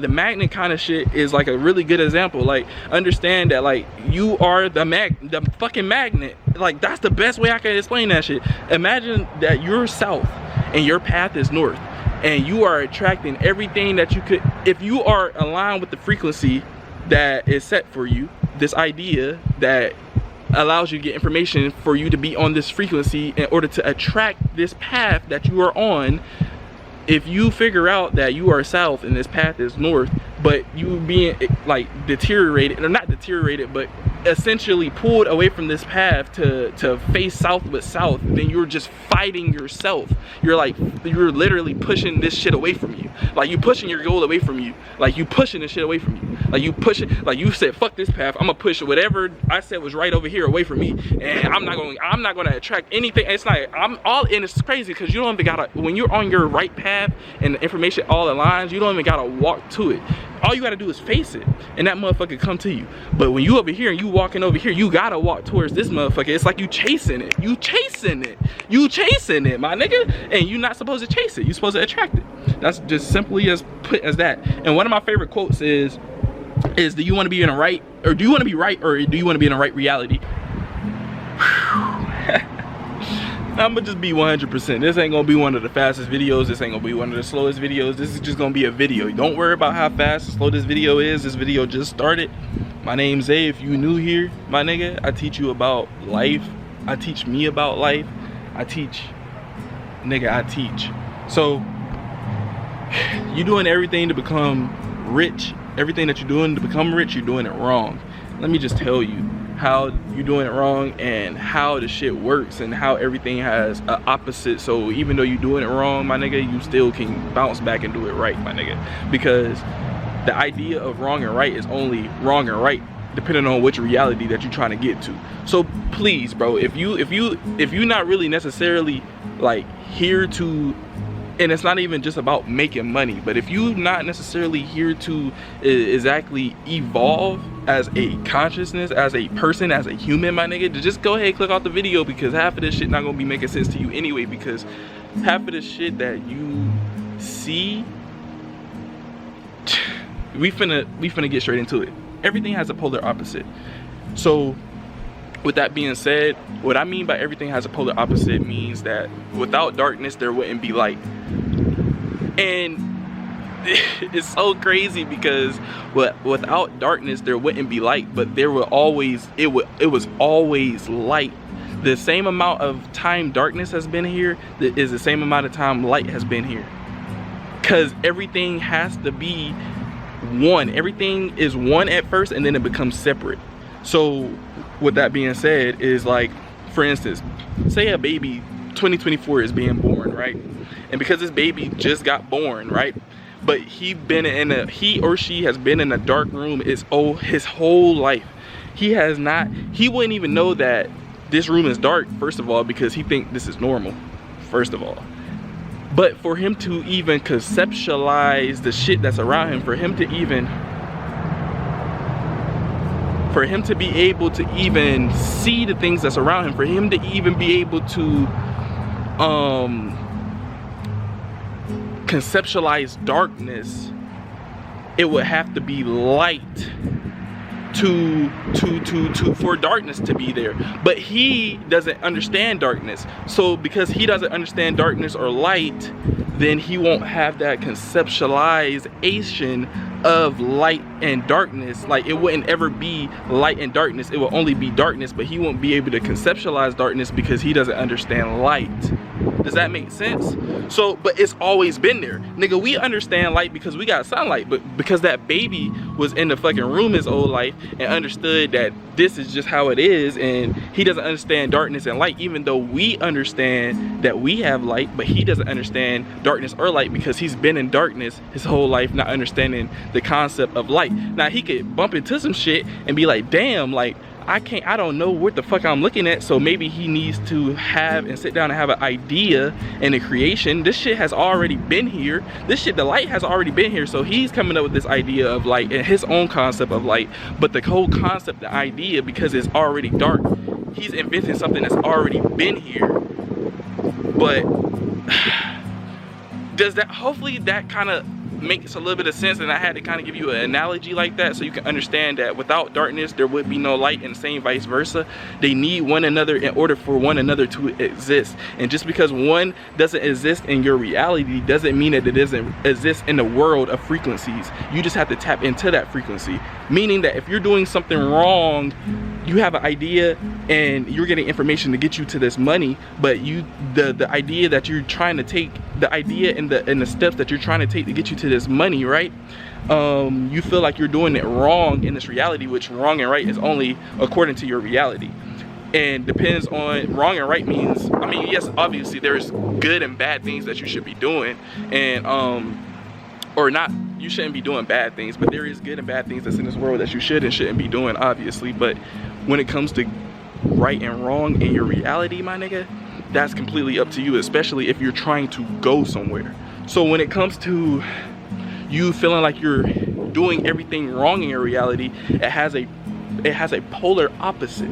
the magnet kind of shit is like a really good example. Like, understand that like you are the fucking magnet. Like, that's the best way I can explain that shit. Imagine that you're south and your path is north, and you are attracting everything that you could. If you are aligned with the frequency that is set for you, this idea that allows you to get information for you to be on this frequency in order to attract this path that you are on. If you figure out that you are south and this path is north, but you being like deteriorated, or not deteriorated, but essentially pulled away from this path to face south with south, then you're just fighting yourself. You're literally pushing this shit away from you. Like, you pushing your goal away from you. Like, you pushing this shit away from you. Like, you push it, like you said, fuck this path, I'm gonna push whatever I said was right over here away from me, and I'm not gonna attract anything. It's like, I'm all in. It's crazy because you don't even gotta, when you're on your right path and the information all aligns, you don't even gotta walk to it. All you gotta do is face it, and that motherfucker come to you. But when you over here and you walking over here, you gotta walk towards this motherfucker. It's like you chasing it. You chasing it. You chasing it, my nigga. And you're not supposed to chase it. You're supposed to attract it. That's just simply as put as that. And one of my favorite quotes is do you want to be in a right, or do you want to be right, or do you want to be in a right reality? I'm gonna just be 100%. This ain't gonna be one of the fastest videos. This ain't gonna be one of the slowest videos. This is just gonna be a video. Don't worry about how fast or slow this video is. This video just started. My name's Zay. If you new here, my nigga, I teach you about life. I teach me about life. I teach. So, you doing everything to become rich. Everything that you're doing to become rich, you're doing it wrong. Let me just tell you how you're doing it wrong, and how the shit works, and how everything has an opposite. So even though you're doing it wrong, my nigga, you still can bounce back and do it right, my nigga. Because the idea of wrong and right is only wrong and right depending on which reality that you're trying to get to. So please, bro, if you're not really necessarily like here to, and it's not even just about making money, but if you're not necessarily here to exactly evolve as a consciousness, as a person, as a human, my nigga, to just go ahead and click off the video, because half of this shit not gonna be making sense to you anyway, because half of the shit that you see, we finna get straight into it. Everything has a polar opposite. So with that being said, what I mean by everything has a polar opposite means that without darkness there wouldn't be light. And it's so crazy because without darkness there wouldn't be light, but there will always, it was always light. The same amount of time darkness has been here is the same amount of time light has been here, because everything has to be one. Everything is one at first, and then it becomes separate. So with that being said, is like, for instance, say a baby 2024 is being born, right? And because this baby just got born, right, but he or she has been in a dark room his whole life. He wouldn't even know that this room is dark, first of all, because he thinks this is normal, first of all. But for him to even conceptualize the shit that's around him, for him to be able to even see the things that's around him, for him to even be able to conceptualize darkness, it would have to be light for darkness to be there. But he doesn't understand darkness. So because he doesn't understand darkness or light, then he won't have that conceptualization of light and darkness. Like, it wouldn't ever be light and darkness, it will only be darkness, but he won't be able to conceptualize darkness because he doesn't understand light. Does that make sense? So, but it's always been there. Nigga, we understand light because we got sunlight, but because that baby was in the fucking room his whole life and understood that this is just how it is, and he doesn't understand darkness and light, even though we understand that we have light, but he doesn't understand darkness or light because he's been in darkness his whole life, not understanding the concept of light. Now, he could bump into some shit and be like, damn, like, I don't know what the fuck I'm looking at. So maybe he needs to have and sit down and have an idea and a creation. This shit has already been here. This shit, the light has already been here. So he's coming up with this idea of light and his own concept of light. But the whole concept, the idea, because it's already dark, he's inventing something that's already been here. But does that, hopefully that kind of makes a little bit of sense, and I had to kind of give you an analogy like that so you can understand that without darkness there would be no light, and the same vice versa. They need one another in order for one another to exist. And just because one doesn't exist in your reality doesn't mean that it doesn't exist in the world of frequencies. You just have to tap into that frequency, meaning that if you're doing something wrong, you have an idea and you're getting information to get you to this money, but the idea that you're trying to take, the idea and the steps that you're trying to take to get you to this money, right? You feel like you're doing it wrong in this reality, which wrong and right is only according to your reality. And depends on, wrong and right means, I mean, yes, obviously there's good and bad things that you should be doing, and or not, you shouldn't be doing bad things, but there is good and bad things that's in this world that you should and shouldn't be doing, obviously. But when it comes to right and wrong in your reality, my nigga, that's completely up to you, especially if you're trying to go somewhere. So when it comes to you feeling like you're doing everything wrong in your reality, it has a polar opposite.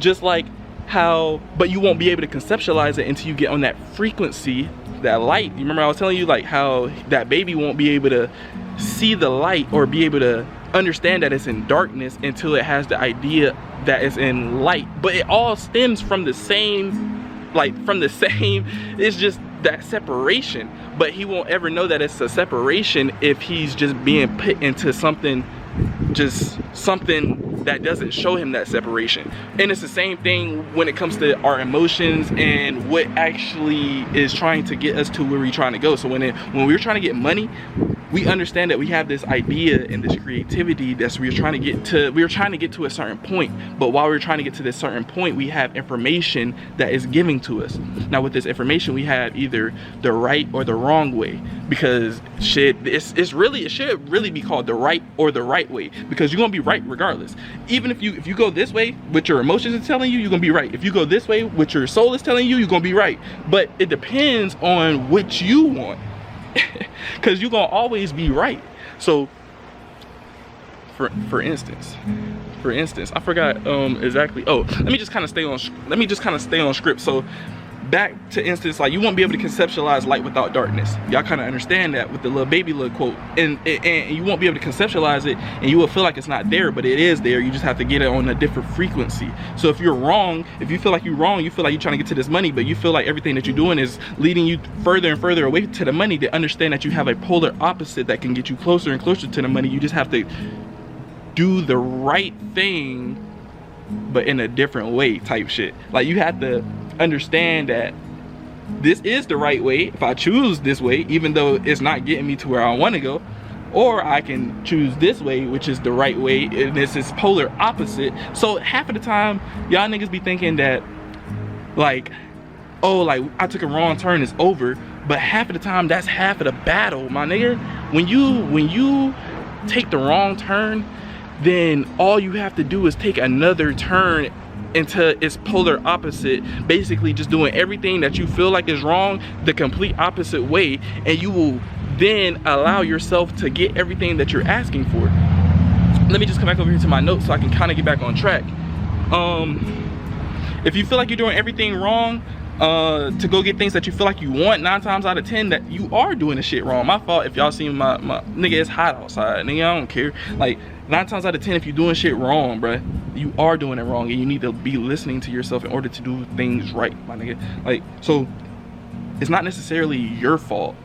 Just like how, but you won't be able to conceptualize it until you get on that frequency, that light. You remember I was telling you like how that baby won't be able to see the light or be able to understand that it's in darkness until it has the idea that it's in light. But it all stems from the same, it's just that separation. But he won't ever know that it's a separation if he's just being put into something, just something that doesn't show him that separation. And it's the same thing when it comes to our emotions and what actually is trying to get us to where we're trying to go. So when we're trying to get money, we understand that we have this idea and this creativity that we're trying to get to a certain point. But while we're trying to get to this certain point, we have information that is giving to us. Now with this information, we have either the right or the wrong way, because it should really be called the right or the right way, because you're gonna be right regardless. Even if you go this way, what your emotions are telling you, you're gonna be right. If you go this way, what your soul is telling you, you're gonna be right. But it depends on what you want, because you're gonna always be right. So for instance, I forgot exactly. Oh, let me just kind of stay on script. So back to instance, like, you won't be able to conceptualize light without darkness. Y'all kind of understand that with the little baby little quote, and you won't be able to conceptualize it, and you will feel like it's not there, but it is there. You just have to get it on a different frequency. So if you're wrong, if you feel like you're wrong, you feel like you're trying to get to this money, but you feel like everything that you're doing is leading you further and further away to the money, to understand that you have a polar opposite that can get you closer and closer to the money. You just have to do the right thing, but in a different way type shit. Like, you have to understand that this is the right way if I choose this way, even though it's not getting me to where I want to go, or I can choose this way, which is the right way, and this is polar opposite. So half of the time y'all niggas be thinking that, like, oh, like, I took a wrong turn, it's over. But half of the time, that's half of the battle, my nigga. When you take the wrong turn, then all you have to do is take another turn into its polar opposite, basically just doing everything that you feel like is wrong the complete opposite way, and you will then allow yourself to get everything that you're asking for. Let me just come back over here to my notes so I can kind of get back on track. If you feel like you're doing everything wrong to go get things that you feel like you want, 9 times out of 10 that you are doing the shit wrong. My fault if y'all seen my nigga, it's hot outside, nigga, I don't care. Like, 9 times out of 10, if you're doing shit wrong, bruh, you are doing it wrong, and you need to be listening to yourself in order to do things right, my nigga. Like, so it's not necessarily your fault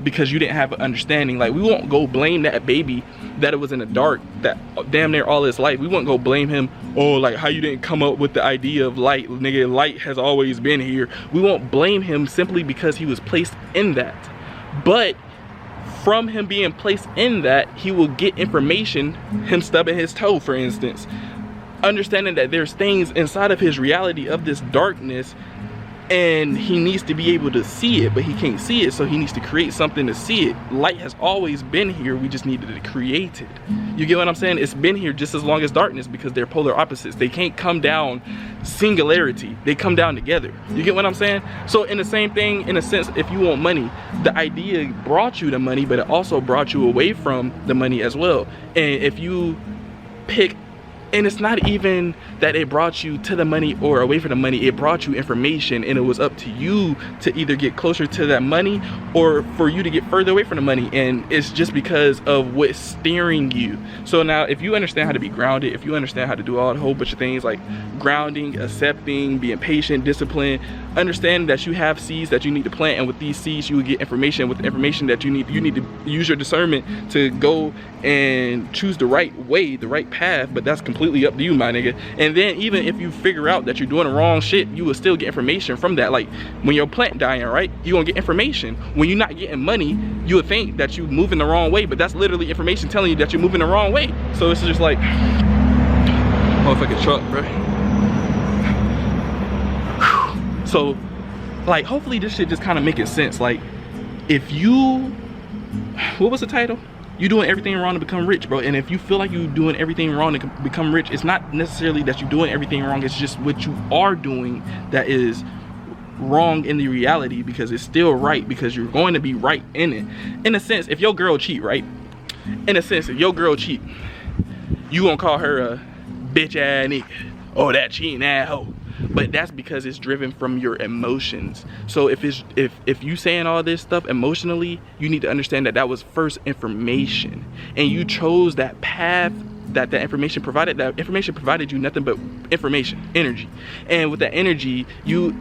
because you didn't have an understanding. Like, we won't go blame that baby that it was in the dark that damn near all his life. We won't go blame him, oh, like, how you didn't come up with the idea of light, nigga, light has always been here. We won't blame him simply because he was placed in that. But from him being placed in that, he will get information, him stubbing his toe, for instance, understanding that there's things inside of his reality of this darkness, and he needs to be able to see it, but he can't see it, so he needs to create something to see it. Light has always been here, we just needed to create it. You get what I'm saying? It's been here just as long as darkness, because they're polar opposites. They can't come down singularity, they come down together. You get what I'm saying? So in the same thing, in a sense, if you want money, the idea brought you the money, but it also brought you away from the money as well. And if you pick And it's not even that it brought you to the money or away from the money. It brought you information, and it was up to you to either get closer to that money or for you to get further away from the money. And it's just because of what's steering you. So now if you understand how to be grounded, if you understand how to do a whole bunch of things like grounding, accepting, being patient, discipline, understand that you have seeds that you need to plant, and with these seeds you will get information. With the information that you need to use your discernment to go and choose the right way, the right path. But that's completely up to you, my nigga. And then even if you figure out that you're doing the wrong shit, you will still get information from that. Like when your plant dying, right, you're gonna get information. When you're not getting money, you would think that you're moving the wrong way, but that's literally information telling you that you're moving the wrong way. So it's just like motherfucking truck, bro. So like hopefully this shit just kind of making sense. Like if you, what was the title? You doing everything wrong to become rich, bro. And if you feel like you doing everything wrong to become rich, it's not necessarily that you're doing everything wrong. It's just what you are doing that is wrong in the reality, because it's still right, because you're going to be right in it. In a sense, if your girl cheat, right? In a sense, if your girl cheat, you gonna call her a bitch ass nigga. Oh, that cheating ass hoe. But that's because it's driven from your emotions. So if you saying all this stuff emotionally, you need to understand that that was first information, and you chose that path that information provided. That information provided you nothing but information, energy, and with that energy you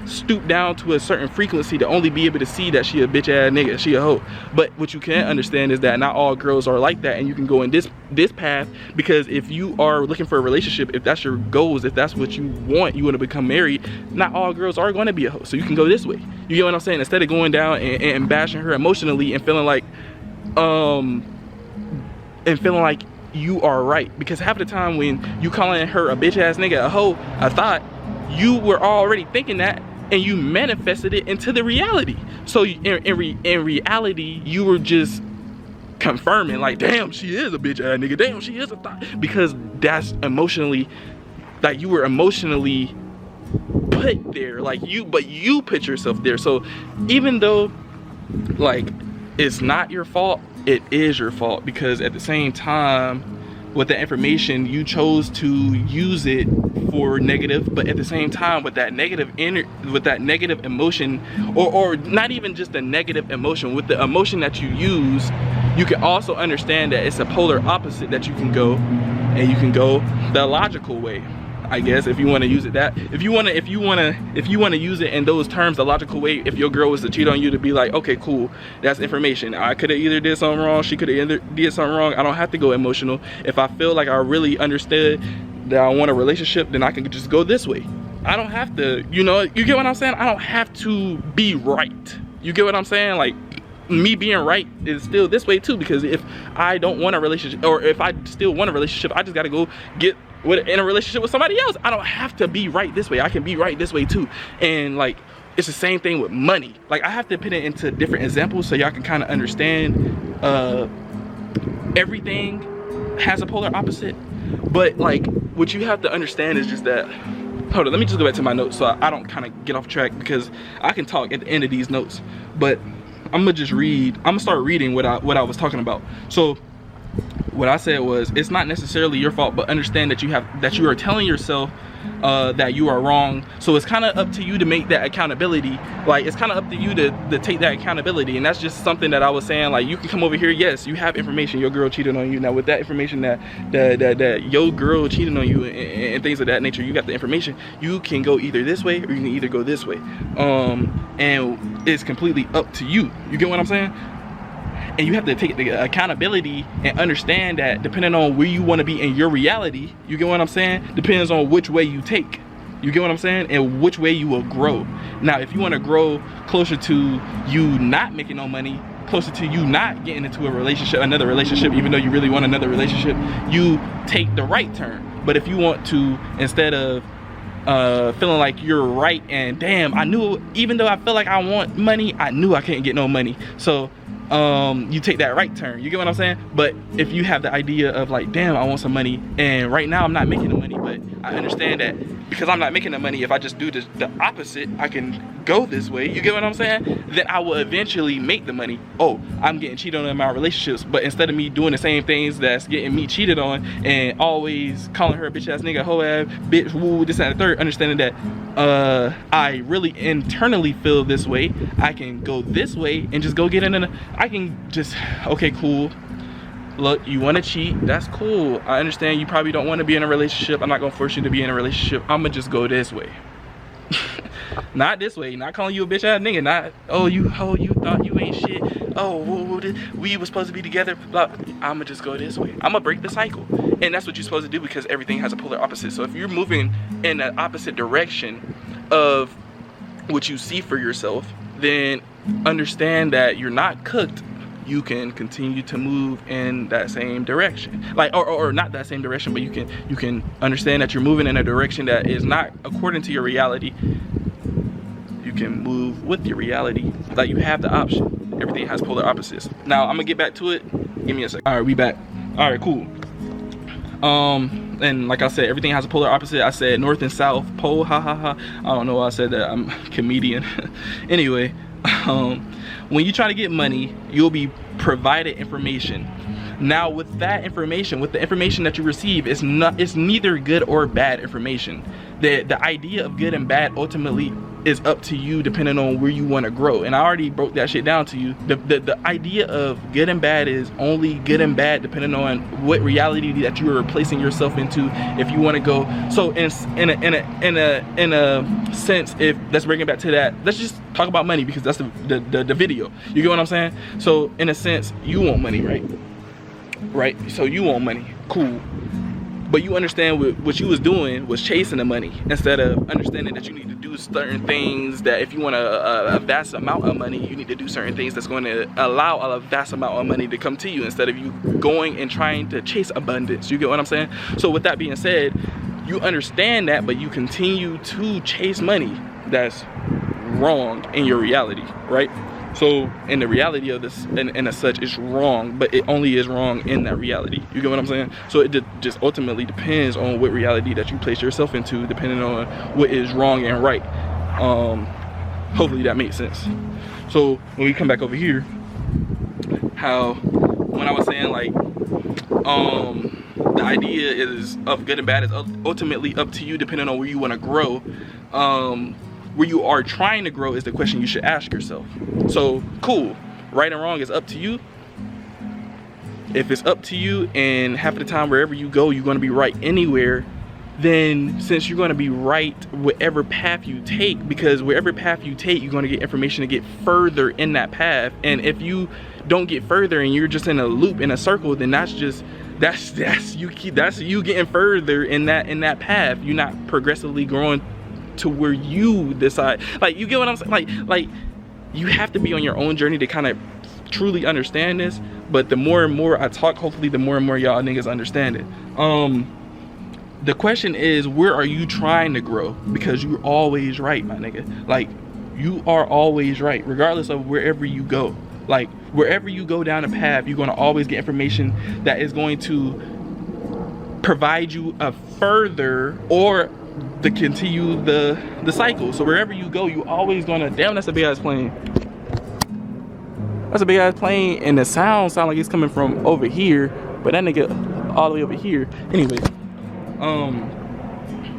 stoop down to a certain frequency to only be able to see that she a bitch ass nigga, she a hoe. But what you can't understand is that not all girls are like that, and you can go in this path, because if you are looking for a relationship, if that's your goals, if that's what you want to become married, not all girls are going to be a hoe. So you can go this way. You get what I'm saying? Instead of going down and bashing her emotionally and feeling like you are right, because half the time when you calling her a bitch ass nigga, a hoe, a thought, you were already thinking that, and you manifested it into the reality. So in reality, you were just confirming like, damn, she is a bitch ass nigga, damn, she is a thought, because that's emotionally, like you were emotionally put there, like but you put yourself there. So even though like it's not your fault, it is your fault, because at the same time with the information you chose to use it for negative, but at the same time with that negative emotion, or not even just the negative emotion, with the emotion that you use, you can also understand that it's a polar opposite that you can go, and you can go the logical way, I guess, if you want to use it that. If you want to use it in those terms, the logical way, if your girl was to cheat on you, to be like, okay, cool, that's information. I could have either did something wrong, she could have either did something wrong. I don't have to go emotional. If I feel like I really understood that I want a relationship, then I can just go this way. I don't have to, you know, you get what I'm saying? I don't have to be right. You get what I'm saying? Like, me being right is still this way too, because if I don't want a relationship, or if I still want a relationship, I just gotta go get in a relationship with somebody else. I don't have to be right this way. I can be right this way too. And like, it's the same thing with money. Like, I have to put it into different examples so y'all can kind of understand everything has a polar opposite. But like, what you have to understand is just that, hold on, let me just go back to my notes so I don't kind of get off track, because I can talk at the end of these notes, but I'm gonna start reading what I was talking about. So what I said was, it's not necessarily your fault, but understand that you are telling yourself that you are wrong. So it's kind of up to you to make that accountability. Like, it's kind of up to you to take that accountability. And that's just something that I was saying, like, you can come over here, yes, you have information, your girl cheated on you. Now with that information that your girl cheated on you and things of that nature, you got the information, you can go either this way or you can either go this way. And it's completely up to you. You get what I'm saying? And you have to take the accountability and understand that depending on where you want to be in your reality, you get what I'm saying, depends on which way you take. You get what I'm saying? And which way you will grow. Now, if you want to grow closer to you not making no money, closer to you not getting into a relationship, another relationship, even though you really want another relationship, you take the right turn. But if you want to, instead of feeling like you're right and damn, I knew, even though I feel like I want money, I knew I couldn't get no money, so you take that right turn. You get what I'm saying? But if you have the idea of like, damn, I want some money, and right now I'm not making the money, but I understand that because I'm not making the money, if I just do the opposite, I can go this way. You get what I'm saying? Then I will eventually make the money. Oh, I'm getting cheated on in my relationships, but instead of me doing the same things that's getting me cheated on and always calling her a bitch ass nigga, hoe ass, bitch, woo, this and the third, understanding that I really internally feel this way, I can go this way and just go get in I can just, okay, cool. Look, you want to cheat, that's cool. I understand you probably don't want to be in a relationship. I'm not gonna force you to be in a relationship. I'm gonna just go this way. Not this way, not calling you a bitch ass nigga, not, oh, you thought you ain't shit, oh, we were supposed to be together, blah. I'ma just go this way. I'ma break the cycle. And that's what you're supposed to do, because everything has a polar opposite. So if you're moving in the opposite direction of what you see for yourself, then understand that you're not cooked. You can continue to move in that same direction, like, or not that same direction, but you can understand that you're moving in a direction that is not according to your reality. You can move with your reality. Like, you have the option. Everything has polar opposites. Now I'm gonna get back to it. Give me a second. All right, we back. All right, cool. And like I said, everything has a polar opposite. I said north and south pole, ha ha ha. I don't know why I said that. I'm a comedian. Anyway, when you try to get money, you'll be provided information. Now with that information, with the information that you receive, it's neither good or bad information. The idea of good and bad ultimately is up to you, depending on where you want to grow. And I already broke that shit down to you. The idea of good and bad is only good and bad depending on what reality that you are placing yourself into. If you want to go, so in a sense, if let's bring it back to that, let's just talk about money, because that's the video. You get what I'm saying? So in a sense, you want money, right? So you want money, cool. But you understand what you was doing was chasing the money, instead of understanding that you need to do certain things, that if you want a vast amount of money, you need to do certain things that's going to allow a vast amount of money to come to you, instead of you going and trying to chase abundance. You get what I'm saying? So with that being said, you understand that, but you continue to chase money. That's wrong in your reality, right? So in the reality of this, and as such, it's wrong, but it only is wrong in that reality. You get what I'm saying? So it just ultimately depends on what reality that you place yourself into, depending on what is wrong and right. Hopefully that makes sense. So when we come back over here, how when I was saying like, the idea is of good and bad is ultimately up to you, depending on where you want to grow. Where you are trying to grow is the question you should ask yourself. So cool, right and wrong is up to you. If it's up to you, and half of the time wherever you go you're going to be right anywhere, then since you're going to be right whatever path you take, because wherever path you take, you're going to get information to get further in that path. And if you don't get further and you're just in a loop, in a circle, then that's you getting further in that path. You're not progressively growing to where you decide. Like, you get what I'm saying? Like you have to be on your own journey to kind of truly understand this. But the more and more I talk, hopefully the more and more y'all niggas understand it. The question is, where are you trying to grow? Because you're always right, my nigga. Like, you are always right, regardless of wherever you go. Like, wherever you go down a path, you're going to always get information that is going to provide you a further, or to continue the cycle. So wherever you go, you always gonna, damn, that's a big ass plane. That's a big ass plane, and the sound like it's coming from over here, but that nigga all the way over here. Anyway,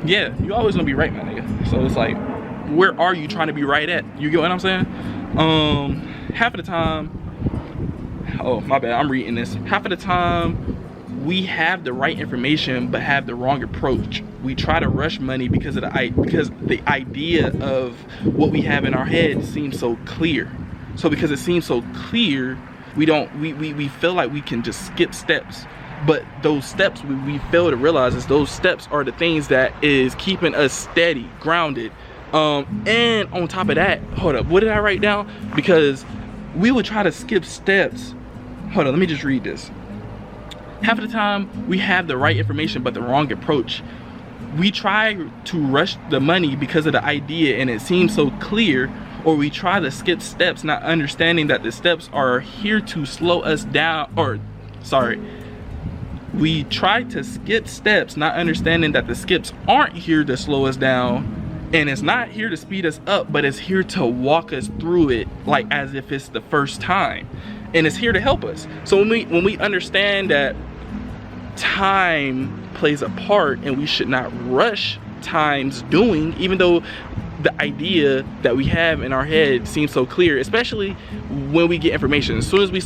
yeah, you always gonna be right, my nigga. So it's like, where are you trying to be right at? You get what I'm saying? Half of the time, oh my bad, I'm reading this. Half of the time we have the right information but have the wrong approach. We try to rush money because the idea of what we have in our head seems so clear. So because it seems so clear, we feel like we can just skip steps. But those steps we fail to realize is those steps are the things that is keeping us steady, grounded. And on top of that, hold up, what did I write down? Because we would try to skip steps. Hold on, let me just read this. Half of the time we have the right information but the wrong approach. We try to rush the money because of the idea and it seems so clear, or we try to skip steps, not understanding that the steps are here to slow us down, or sorry, we try to skip steps, not understanding that the skips aren't here to slow us down, and it's not here to speed us up, but it's here to walk us through it like as if it's the first time, and it's here to help us. So when we understand that time plays a part and we should not rush time's doing, even though the idea that we have in our head seems so clear, especially when we get information. As soon as we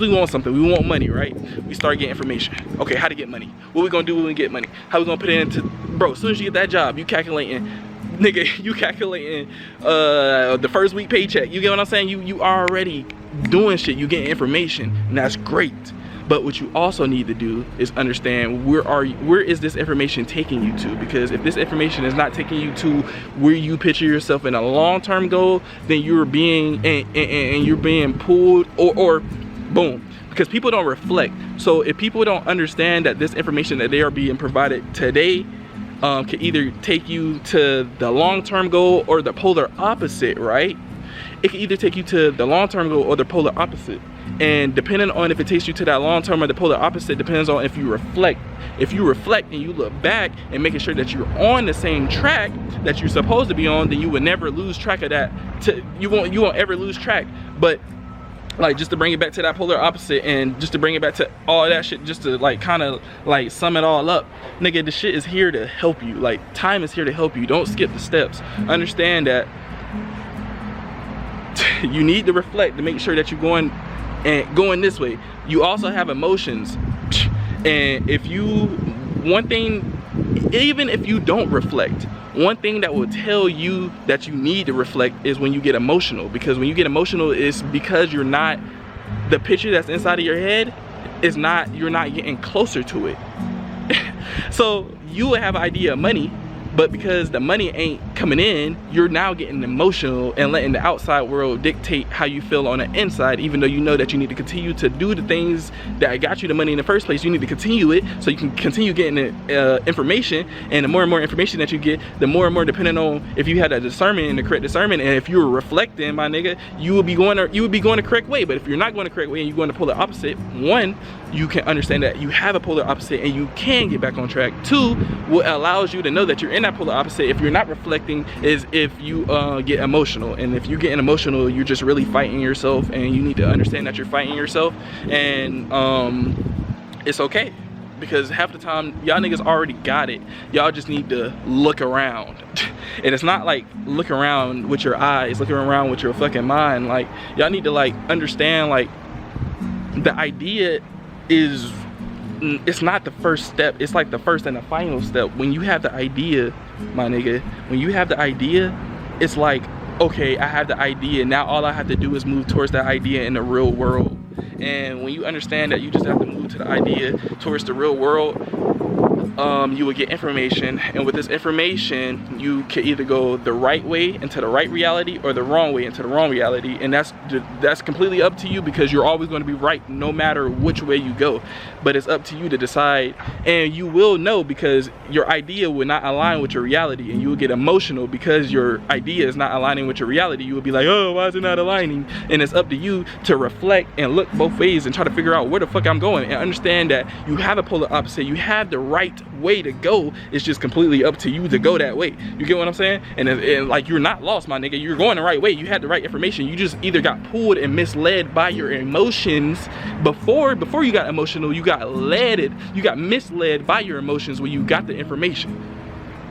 want something, we want money, right? We start getting information. Okay, how to get money? What we gonna do when we get money? How we gonna put it into, bro, as soon as you get that job, you calculating, nigga, you calculating the first week paycheck. You get what I'm saying? You already doing shit, you getting information, and that's great. But what you also need to do is understand where is this information taking you to? Because if this information is not taking you to where you picture yourself in a long-term goal, then you're being and you're being pulled or boom. Because people don't reflect. So if people don't understand that this information that they are being provided today can either take you to the long-term goal or the polar opposite, right? It can either take you to the long-term goal or the polar opposite. And depending on if it takes you to that long-term or the polar opposite depends on if you reflect. If you reflect and you look back and making sure that you're on the same track that you're supposed to be on, then you would never lose track of that. You won't ever lose track. But like, just to bring it back to that polar opposite, and just to bring it back to all that shit, just to like kind of like sum it all up, nigga, the shit is here to help you. Like, time is here to help you. Don't skip the steps. Understand that you need to reflect to make sure that you're going this way. You also have emotions, and one thing, even if you don't reflect, one thing that will tell you that you need to reflect is when you get emotional. Because when you get emotional, it's because the picture that's inside of your head is you're not getting closer to it. So you will have an idea of money, but because the money ain't coming in, you're now getting emotional and letting the outside world dictate how you feel on the inside, even though you know that you need to continue to do the things that got you the money in the first place. You need to continue it so you can continue getting the information, and the more and more information that you get, the more and more, depending on if you had a discernment and the correct discernment, and if you were reflecting, my nigga, you would be going the correct way. But if you're not going the correct way and you're going to polar opposite, one, you can understand that you have a polar opposite and you can get back on track. Two, what allows you to know that you're in that polar opposite, if you're not reflecting, is if you get emotional. And if you're getting emotional, you're just really fighting yourself, and you need to understand that you're fighting yourself. And it's okay, because half the time y'all niggas already got it. Y'all just need to look around. And it's not like look around with your eyes, looking around with your fucking mind. Like, y'all need to like understand, like, the idea is, it's not the first step, it's like the first and the final step. When you have the idea, my nigga, when you have the idea, it's like, okay, I have the idea, now all I have to do is move towards that idea in the real world. And when you understand that you just have to move to the idea towards the real world, you will get information, and with this information you can either go the right way into the right reality or the wrong way into the wrong reality. And that's completely up to you, because you're always going to be right no matter which way you go. But it's up to you to decide, and you will know, because your idea will not align with your reality, and you will get emotional because your idea is not aligning with your reality. You will be like, oh, why is it not aligning? And it's up to you to reflect and look both ways and try to figure out where the fuck I'm going, and understand that you have a polar opposite. You have the right way to go. It's just completely up to you to go that way. You get what I'm saying? And like, you're not lost, my nigga. You're going the right way. You had the right information. You just either got pulled and misled by your emotions before you got emotional. You got misled by your emotions when you got the information.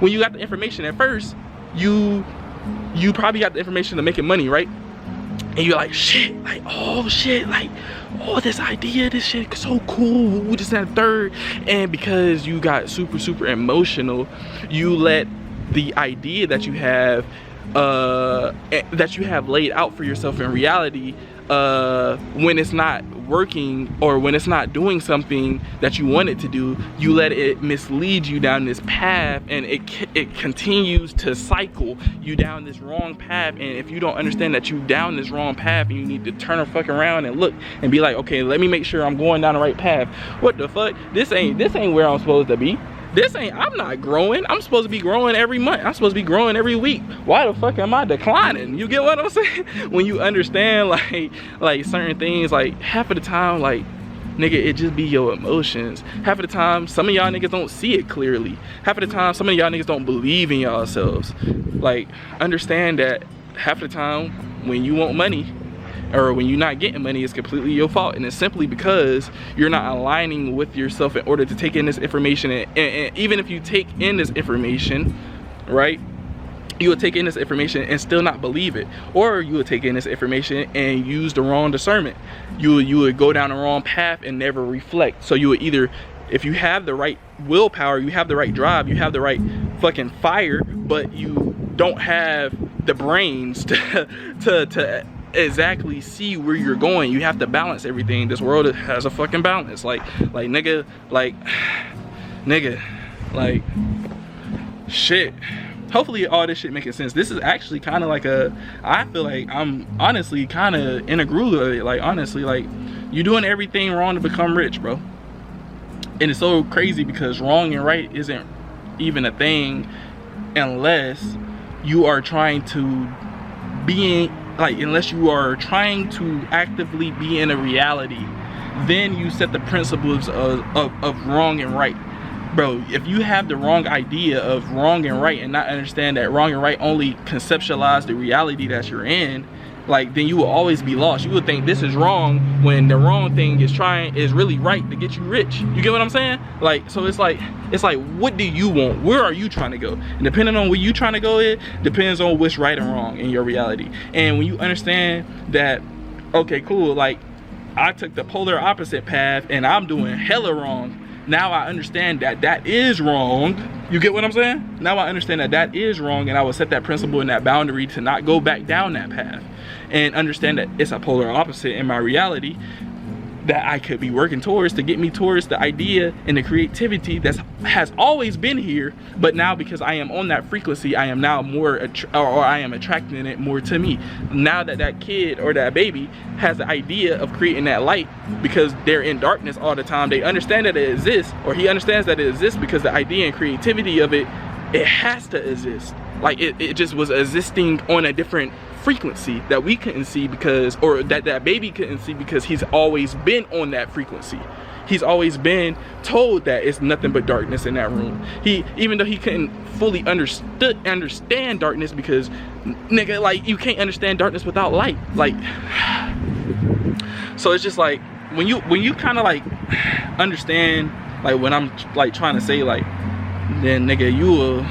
When you got the information at first, you probably got the information to making money, right? And you're like, shit, like, oh shit, like, oh, this idea, this shit is so cool, this and that third. And because you got super emotional, you let the idea that you have laid out for yourself in reality, when it's not working or when it's not doing something that you want it to do, you let it mislead you down this path, and it continues to cycle you down this wrong path. And if you don't understand that you down this wrong path, and you need to turn the fuck around and look and be like, okay, let me make sure I'm going down the right path. What the fuck? This ain't where I'm supposed to be. I'm not growing. I'm supposed to be growing every month. I'm supposed to be growing every week. Why the fuck am I declining? You get what I'm saying? When you understand like certain things, like half of the time, like, nigga, it just be your emotions. Half of the time, some of y'all niggas don't see it clearly. Half of the time, some of y'all niggas don't believe in yourselves. Like, understand that half of the time when you want money, or when you're not getting money, it's completely your fault, and it's simply because you're not aligning with yourself in order to take in this information. And even if you take in this information, right, you would take in this information and still not believe it, or you would take in this information and use the wrong discernment. You would go down the wrong path and never reflect. So you would either, if you have the right willpower, you have the right drive, you have the right fucking fire, but you don't have the brains to exactly see where you're going. You have to balance everything. This world has a fucking balance. Like nigga, like shit. Hopefully all this shit making sense. This is actually kind of like I feel like I'm honestly kind of in a groove of it. Like, honestly, like, you're doing everything wrong to become rich, bro. And it's so crazy because wrong and right isn't even a thing unless you are trying to be in, like, unless you are trying to actively be in a reality. Then you set the principles of wrong and right. Bro, if you have the wrong idea of wrong and right and not understand that wrong and right only conceptualize the reality that you're in, like, then you will always be lost. You would think this is wrong when the wrong thing is really right to get you rich. You get what I'm saying? Like, so it's like what do you want? Where are you trying to go? And depending on where you trying to go, it depends on what's right and wrong in your reality. And when you understand that, okay, cool, like, I took the polar opposite path and I'm doing hella wrong. Now I understand that that is wrong. You get what I'm saying? Now I understand that that is wrong, and I will set that principle and that boundary to not go back down that path, and understand that it's a polar opposite in my reality that I could be working towards to get me towards the idea and the creativity that has always been here, but now because I am on that frequency, I am now more I am attracting it more to me. Now that that kid or that baby has the idea of creating that light because they're in darkness all the time, they understand that it exists, or he understands that it exists because the idea and creativity of it has to exist. Like, it just was existing on a different frequency that we couldn't see because, or that baby couldn't see because he's always been on that frequency. He's always been told that it's nothing but darkness in that room. Even though he couldn't fully understand darkness, because nigga, like, you can't understand darkness without light. Like, so it's just like when you kind of like understand, like, when I'm like trying to say, like, then nigga, you will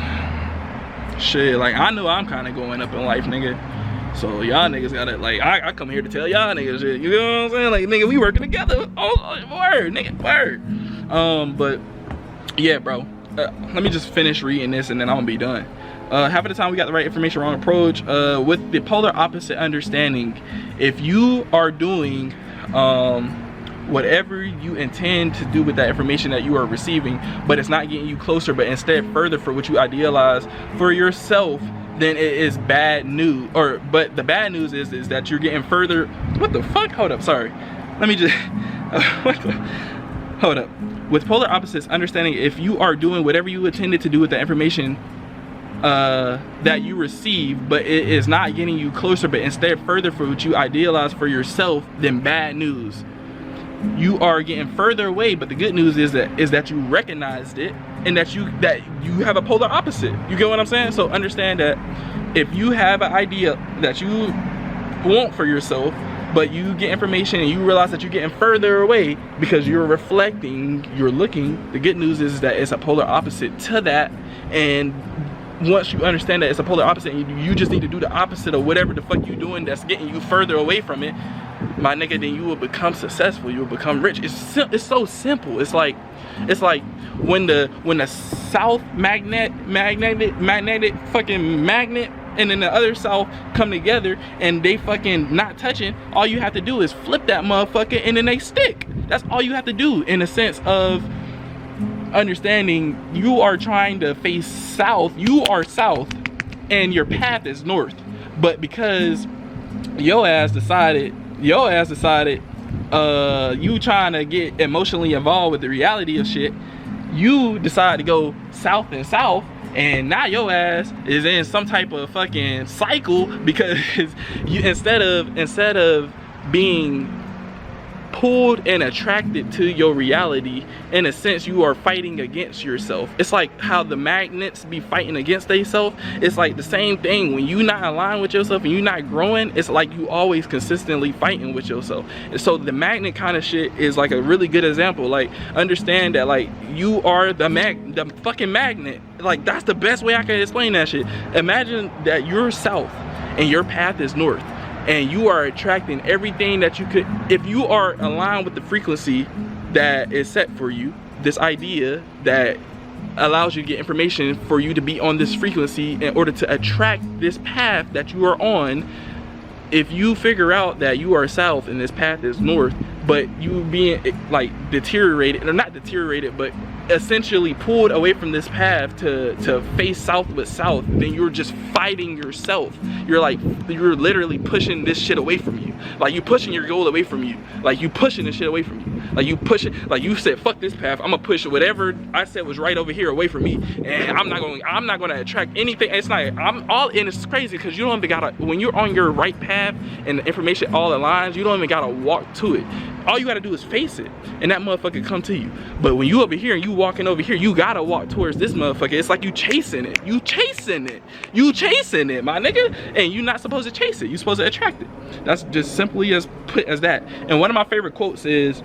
shit, like, I know I'm kind of going up in life, nigga. So y'all niggas gotta, like, I come here to tell y'all niggas shit, you know what I'm saying? Like, nigga, we working together. Oh, word, nigga, word. But yeah, bro, let me just finish reading this and then I'm gonna be done. Half of the time we got the right information, wrong approach. With the polar opposite understanding, if you are doing whatever you intend to do with that information that you are receiving, but it's not getting you closer, but instead further for what you idealize for yourself, then it is bad news. But the bad news is that you're getting further. What the fuck? Hold up, sorry. Let me just hold up. With polar opposites understanding, if you are doing whatever you intended to do with the information that you receive, but it is not getting you closer, but instead further for what you idealize for yourself, then bad news. You are getting further away, but the good news is that you recognized it and that you have a polar opposite. You get what I'm saying? So understand that if you have an idea that you want for yourself, but you get information and you realize that you're getting further away because you're reflecting, you're looking, the good news is that it's a polar opposite to that. And once you understand that it's a polar opposite, and you just need to do the opposite of whatever the fuck you're doing that's getting you further away from it, my nigga, then you will become successful, you will become rich. It's so simple. It's like when the south magnetic fucking magnet and then the other south come together and they fucking not touching, all you have to do is flip that motherfucker and then they stick. That's all you have to do, in a sense of understanding you are trying to face south, you are south and your path is north, but because your ass decided you trying to get emotionally involved with the reality of shit, You decide to go south and south, and now your ass is in some type of fucking cycle because you instead of being pulled and attracted to your reality, in a sense you are fighting against yourself. It's like how the magnets be fighting against themselves. It's like the same thing. When you not aligned with yourself and you not growing, it's like you always consistently fighting with yourself. And so the magnet kind of shit is like a really good example. Like, understand that like you are the fucking magnet. Like, that's the best way I can explain that shit. Imagine that you're south and your path is north, and you are attracting everything that you could. If you are aligned with the frequency that is set for you, this idea that allows you to get information for you to be on this frequency in order to attract this path that you are on. If you figure out that you are south and this path is north, but you being like deteriorated, or not deteriorated, but essentially pulled away from this path to face south with south, then you're just fighting yourself. You're literally pushing this shit away from you. Like, you pushing your goal away from you. Like, you pushing this shit away from you. Like, you push it, like you said, fuck this path, I'm gonna push whatever I said was right over here away from me, and I'm not gonna attract anything. It's like, and it's crazy because you don't even gotta, when you're on your right path and the information all aligns, you don't even gotta walk to it. All you gotta do is face it, and that motherfucker come to you. But when you over here and you walking over here, you gotta walk towards this motherfucker. It's like you chasing it. You chasing it, my nigga. And you're not supposed to chase it. You're supposed to attract it. That's just simply as put as that. And one of my favorite quotes is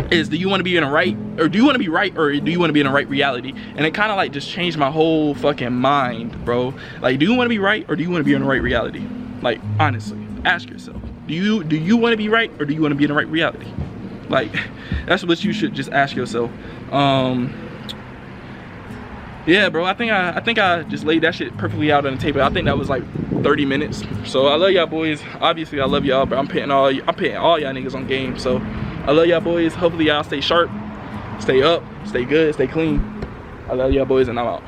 do you want to be in a right, or do you want to be right, or do you want to be in a right reality? And it kind of like just changed my whole fucking mind, bro. Like, do you want to be right, or do you want to be in the right reality? Like, honestly, ask yourself. Do you want to be right, or do you want to be in the right reality? Like, that's what you should just ask yourself. Yeah, bro, I think I just laid that shit perfectly out on the table. I think that was like 30 minutes. So I love y'all boys. Obviously I love y'all, but I'm putting all y'all niggas on game. So I love y'all boys. Hopefully y'all stay sharp, stay up, stay good, stay clean. I love y'all boys, and I'm out.